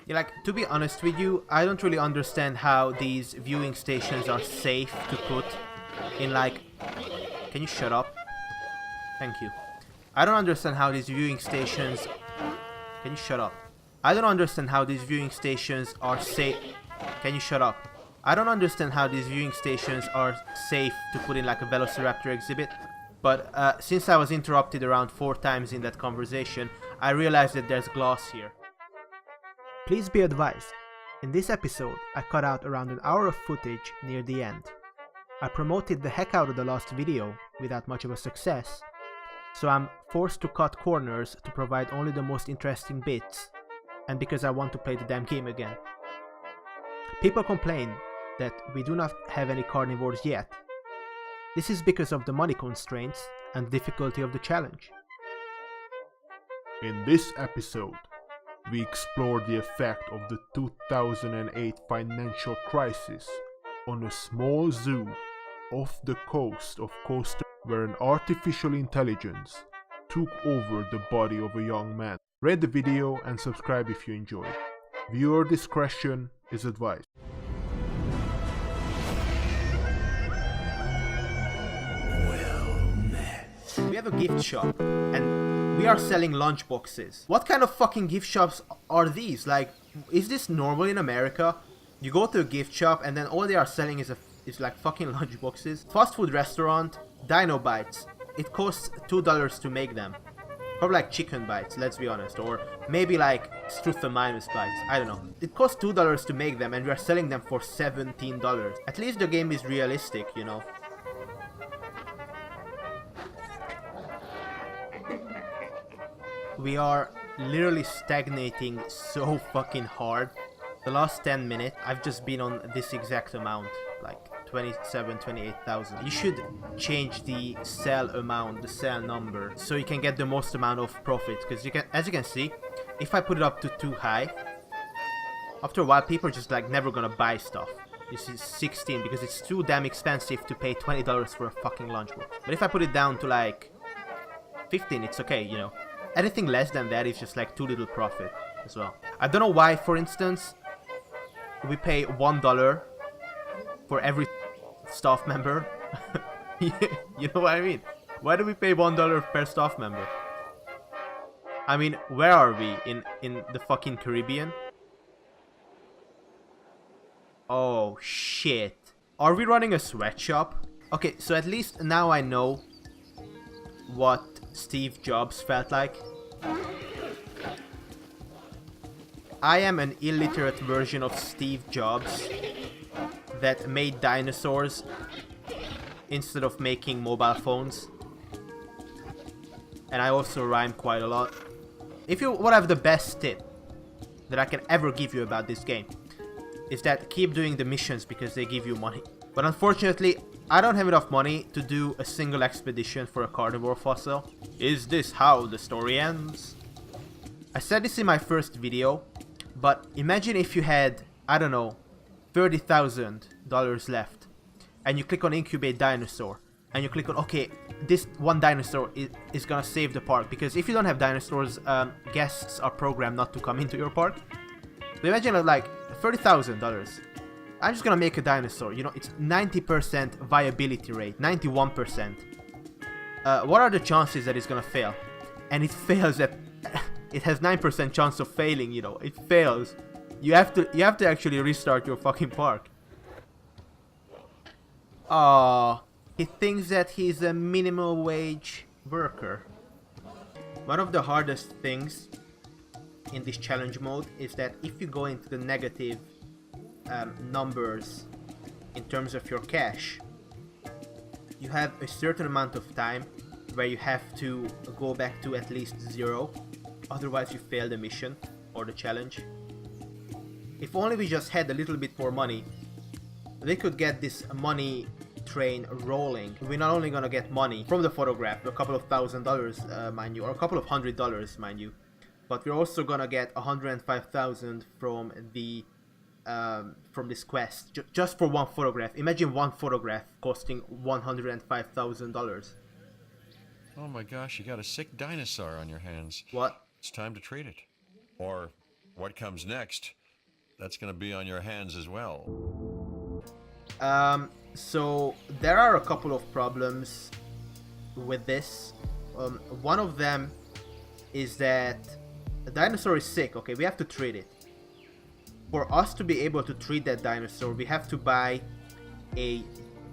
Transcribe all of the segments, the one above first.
Yeah, like, to be honest with you, I don't really understand how these viewing stations are safe to put in, like... Can you shut up? Thank you. I don't understand how these viewing stations... Can you shut up? I don't understand how these viewing stations are safe... Can you shut up? I don't understand how these viewing stations are safe to put in, like, a Velociraptor exhibit. But since I was interrupted around 4 times in that conversation, I realized that there's glass here. Please be advised, in this episode I cut out around an hour of footage near the end. I promoted the heck out of the last video without much of a success, so I'm forced to cut corners to provide only the most interesting bits, and because I want to play the damn game again. People complain that we do not have any carnivores yet. This is because of the money constraints and difficulty of the challenge. In this episode, we explore the effect of the 2008 financial crisis on a small zoo off the coast of Costa Rica, where an artificial intelligence took over the body of a young man. Rate the video and subscribe if you enjoy. Viewer discretion is advised. We have a gift shop, and we are selling lunch boxes. What kind of fucking gift shops are these? Like, is this normal in America? You go to a gift shop and then all they are selling is like fucking lunch boxes. Fast food restaurant, Dino Bites. It costs $2 to make them. Probably like chicken bites, let's be honest, or maybe like Struthiomimus bites. I don't know. It costs $2 to make them, and we are selling them for $17. At least the game is realistic, you know. We are literally stagnating so fucking hard. The last 10 minutes, I've just been on this exact amount, like 28,000. You should change the sell amount, the sell number, so you can get the most amount of profit. Because you can, as you can see, if I put it up to too high, after a while, people are just like never gonna buy stuff. This is 16 because it's too damn expensive to pay $20 for a fucking lunchbox. But if I put it down to like 15, it's okay, you know. Anything less than that is just like too little profit as well. I don't know why, for instance, we pay $1 for every staff member. You know what I mean? Why do we pay $1 per staff member? I mean, where are we? In the fucking Caribbean? Oh shit. Are we running a sweatshop? Okay, so at least now I know what Steve Jobs felt like. I am an illiterate version of Steve Jobs that made dinosaurs instead of making mobile phones. And I also rhyme quite a lot. If you want to have the best tip that I can ever give you about this game, is that keep doing the missions because they give you money. But unfortunately, I don't have enough money to do a single expedition for a carnivore fossil. Is this how the story ends? I said this in my first video, but imagine if you had, I don't know, $30,000 left, and you click on incubate dinosaur, and you click on, okay, this one dinosaur is gonna save the park, because if you don't have dinosaurs, guests are programmed not to come into your park. So imagine like $30,000. I'm just gonna make a dinosaur, you know, it's 90% viability rate, 91%. What are the chances that it's gonna fail? And it fails at, it has 9% chance of failing, you know, it fails. You have to actually restart your fucking park. Aww, he thinks that he's a minimum wage worker. One of the hardest things in this challenge mode is that if you go into the negative numbers in terms of your cash, you have a certain amount of time where you have to go back to at least 0, otherwise you fail the mission or the challenge. If only we just had a little bit more money, we could get this money train rolling. We're not only gonna get money from the photograph, a couple of $1,000 mind you, or a couple of $100 mind you, but we're also gonna get 105,000 from the from this quest, just for one photograph. Imagine one photograph costing $105,000. Oh my gosh, you got a sick dinosaur on your hands. What? It's time to treat it. Or What comes next, that's going to be on your hands as well. So there are a couple of problems with this. One of them is that the dinosaur is sick. Okay, we have to treat it. For us to be able to treat that dinosaur, we have to buy a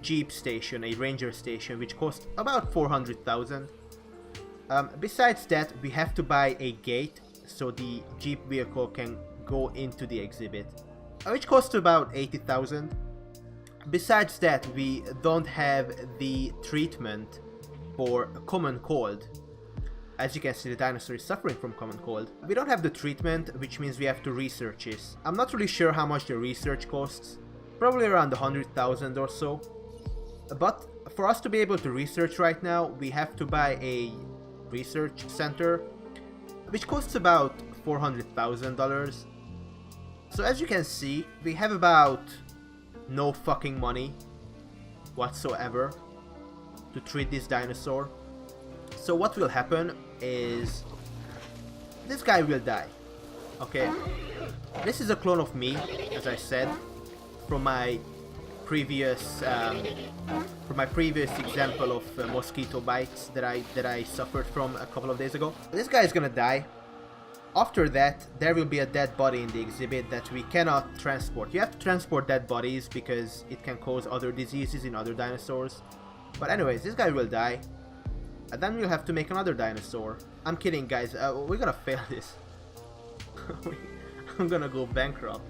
Jeep station, a Ranger station, which costs about 400,000. Besides that, we have to buy a gate so the Jeep vehicle can go into the exhibit, which costs about 80,000. Besides that, we don't have the treatment for common cold. As you can see, the dinosaur is suffering from common cold. We don't have the treatment, which means we have to research this. I'm not really sure how much the research costs. Probably around 100,000 or so. But for us to be able to research right now, we have to buy a research center, which costs about $400,000. So as you can see, we have about no fucking money whatsoever to treat this dinosaur. So what will happen is this guy will die. Okay, this is a clone of me, as I said, from my previous example of mosquito bites that I suffered from a couple of days ago. This guy is gonna die. After that, there will be a dead body in the exhibit that we cannot transport. You have to transport dead bodies because it can cause other diseases in other dinosaurs. But anyways, this guy will die. And then we'll have to make another dinosaur. I'm kidding, guys. We're gonna fail this. I'm gonna go bankrupt.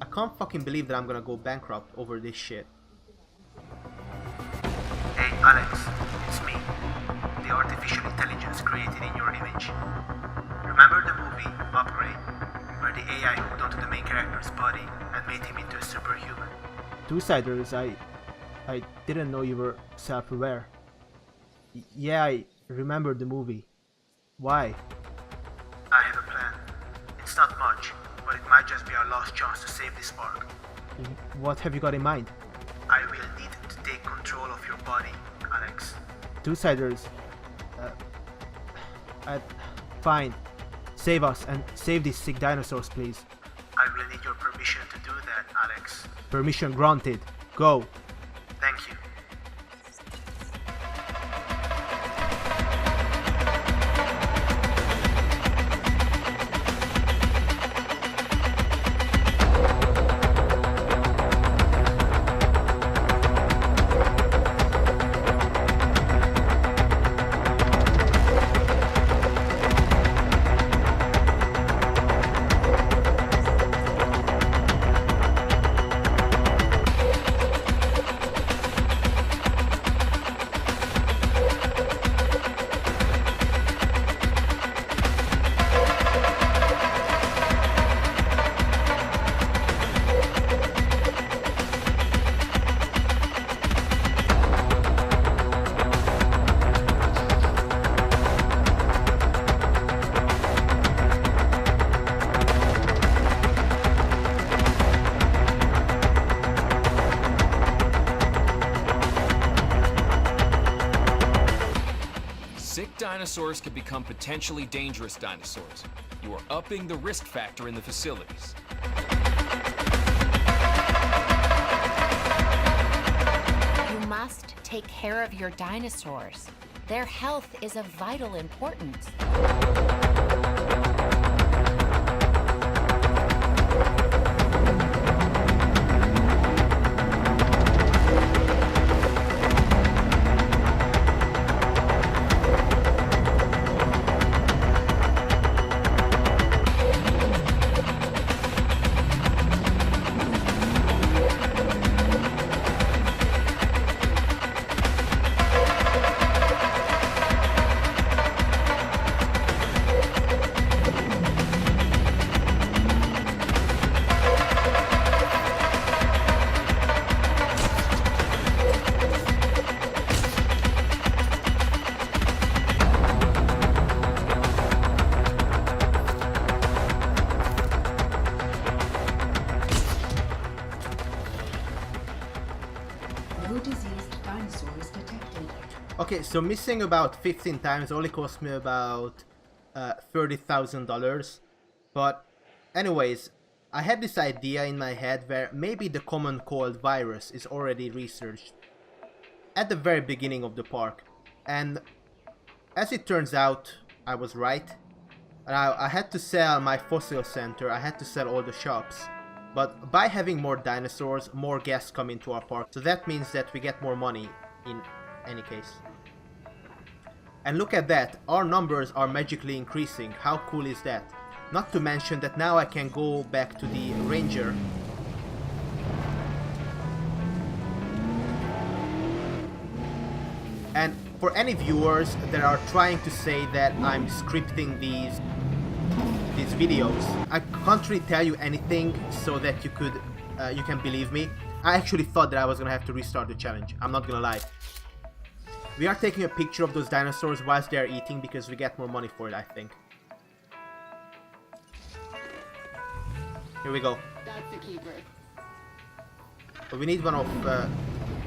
I can't fucking believe that I'm gonna go bankrupt over this shit. Hey Alex, it's me. The artificial intelligence created in your image. Remember the movie Upgrade, where the AI hooked onto the main character's body and made him into a superhuman? Two-siders, I didn't know you were self-aware. Yeah, I remember the movie. Why? I have a plan. It's not much, but it might just be our last chance to save this park. What have you got in mind? I will need to take control of your body, Alex. Two-siders. Fine. Save us and save these sick dinosaurs, please. I will need your permission to do that, Alex. Permission granted. Go. Thank you. Dinosaurs can become potentially dangerous dinosaurs. You are upping the risk factor in the facilities. You must take care of your dinosaurs. Their health is of vital importance. Okay, so missing about 15 times only cost me about $30,000. But anyways, I had this idea in my head where maybe the common cold virus is already researched at the very beginning of the park. And as it turns out, I was right. I had to sell my fossil center, I had to sell all the shops. But by having more dinosaurs, more guests come into our park. So that means that we get more money in any case. And look at that, our numbers are magically increasing. How cool is that? Not to mention that now I can go back to the ranger. And for any viewers that are trying to say that I'm scripting these videos, I can't really tell you anything so that you can believe me. I actually thought that I was gonna have to restart the challenge. I'm not gonna lie. We are taking a picture of those dinosaurs whilst they're eating because we get more money for it, I think. Here we go. That's a keeper. But we need one of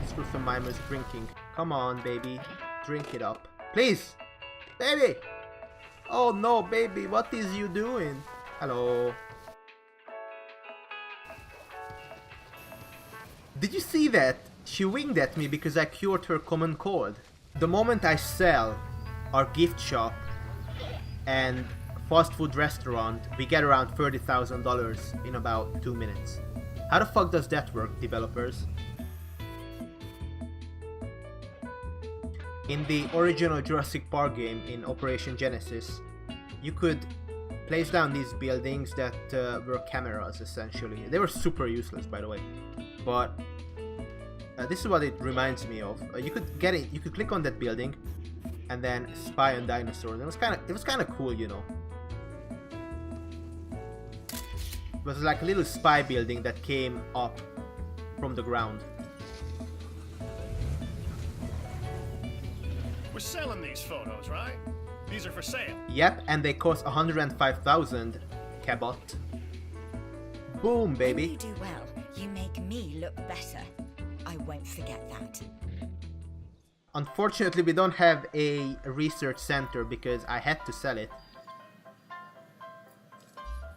Struthiomimus drinking. Come on, baby. Drink it up. Please! Baby! Oh no, baby, what is you doing? Hello. Did you see that? She winked at me because I cured her common cold. The moment I sell our gift shop and fast food restaurant, we get around $30,000 in about 2 minutes. How the fuck does that work, developers? In the original Jurassic Park game in Operation Genesis, you could place down these buildings that were cameras, essentially. They were super useless, by the way. But this is what it reminds me of. You could get it. You could click on that building, and then spy on dinosaurs. It was kind of cool, you know. It was like a little spy building that came up from the ground. We're selling these photos, right? These are for sale. Yep, and they cost 105,000 Cabot. Boom, baby. When you do well, you make me look better. I won't forget that. Unfortunately, we don't have a research center because I had to sell it.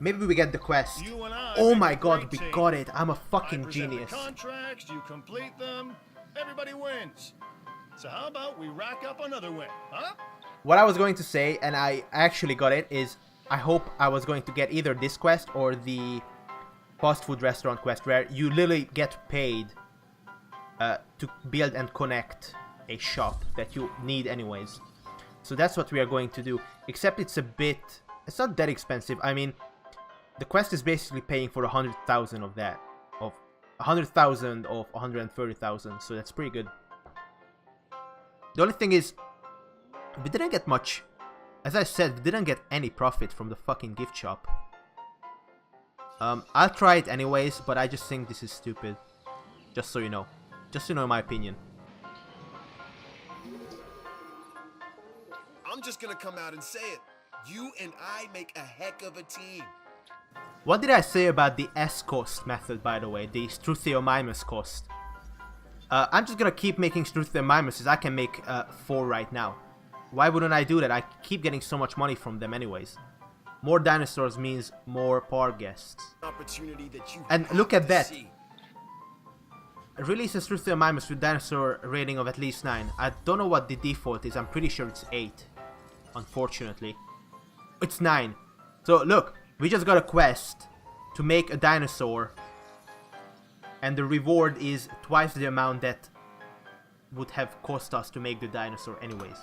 Maybe we get the quest. Oh my god, we got it. I'm a fucking genius. The contracts, you complete them, everybody wins. So how about we rack up another win, huh? What I was going to say, and I actually got it, is I hope I was going to get either this quest or the fast food restaurant quest, where you literally get paid to build and connect a shop that you need anyways. So that's what we are going to do, except it's not that expensive. I mean, the quest is basically paying for 100,000 of that, of 100,000 of 130,000, so that's pretty good. The only thing is, we didn't get much. As I said, we didn't get any profit from the fucking gift shop. I'll try it anyways, but I just think this is stupid. Just so you know. Just so you know my opinion. I'm just gonna come out and say it. You and I make a heck of a team. What did I say about the S-cost method, by the way? The Struthiomimus cost. I'm just gonna keep making Struthiomimuses. I can make 4 right now. Why wouldn't I do that? I keep getting so much money from them anyways. More dinosaurs means more park guests. Opportunity that you and look at that. See. Release a Struthiomimus with dinosaur rating of at least 9. I don't know what the default is. I'm pretty sure it's 8. Unfortunately. It's 9. So look, we just got a quest to make a dinosaur. And the reward is twice the amount that would have cost us to make the dinosaur anyways.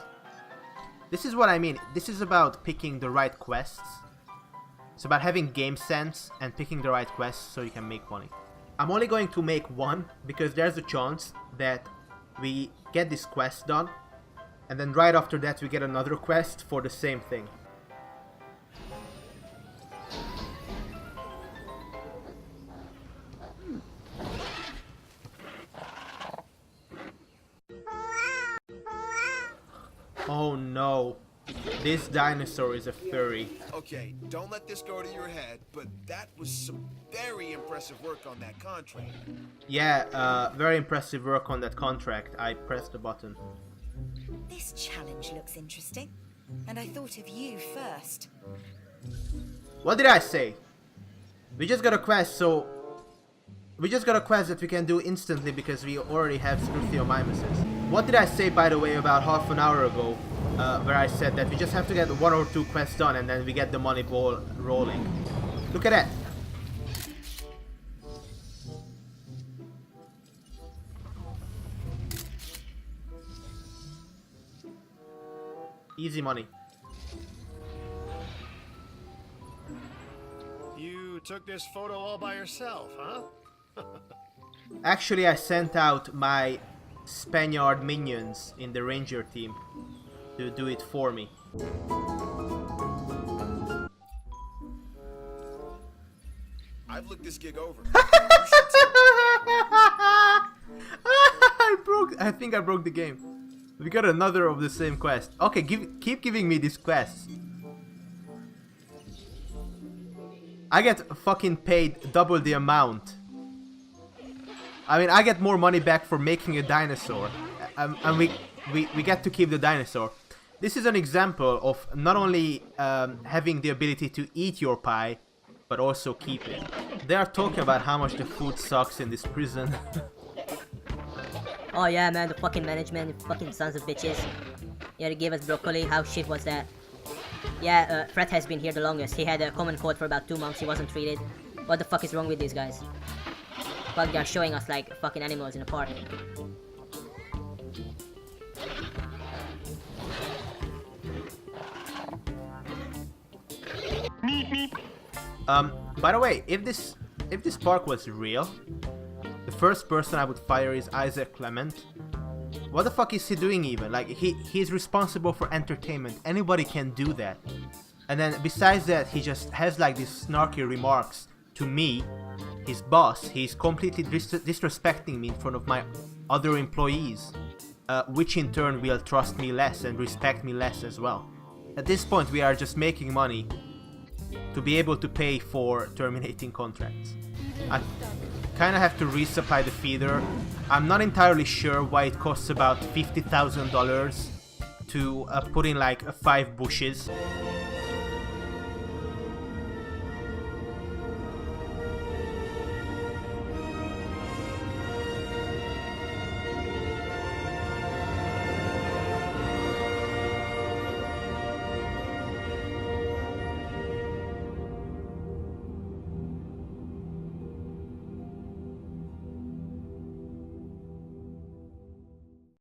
This is what I mean. This is about picking the right quests. It's about having game sense and picking the right quests so you can make money. I'm only going to make 1 because there's a chance that we get this quest done and then right after that we get another quest for the same thing. Oh no, this dinosaur is a furry. Okay, don't let this go to your head, but that was some very impressive work on that contract. Yeah, very impressive work on that contract. I pressed the button. This challenge looks interesting, and I thought of you first. What did I say? We just got a quest, so... We just got a quest that we can do instantly because we already have Struthiomimuses. What did I say, by the way, about half an hour ago? Where I said that we just have to get 1 or 2 quests done and then we get the money ball rolling. Look at that! Easy money. You took this photo all by yourself, huh? Actually, I sent out my Spaniard minions in the ranger team to do it for me. I've looked this gig over. I think I broke the game. We got another of the same quest. Okay, keep giving me these quests. I get fucking paid double the amount. I mean, I get more money back for making a dinosaur. And we get to keep the dinosaur. This is an example of not only having the ability to eat your pie, but also keep it. They are talking about how much the food sucks in this prison. Oh yeah, man, the fucking management, the fucking sons of bitches. Yeah, they gave us broccoli. How shit was that? Yeah, Fred has been here the longest. He had a common cold for about 2 months. He wasn't treated. What the fuck is wrong with these guys? Fuck, they're showing us like fucking animals in a park. By the way, if this park was real, the first person I would fire is Isaac Clement. What the fuck is he doing even? Like, he's responsible for entertainment. Anybody can do that. And then besides that, he just has like these snarky remarks to me, his boss. He's completely disrespecting me in front of my other employees, which in turn will trust me less and respect me less as well. At this point, we are just making money to be able to pay for terminating contracts. I kind of have to resupply the feeder. I'm not entirely sure why it costs about $50,000 to put in like 5 bushes.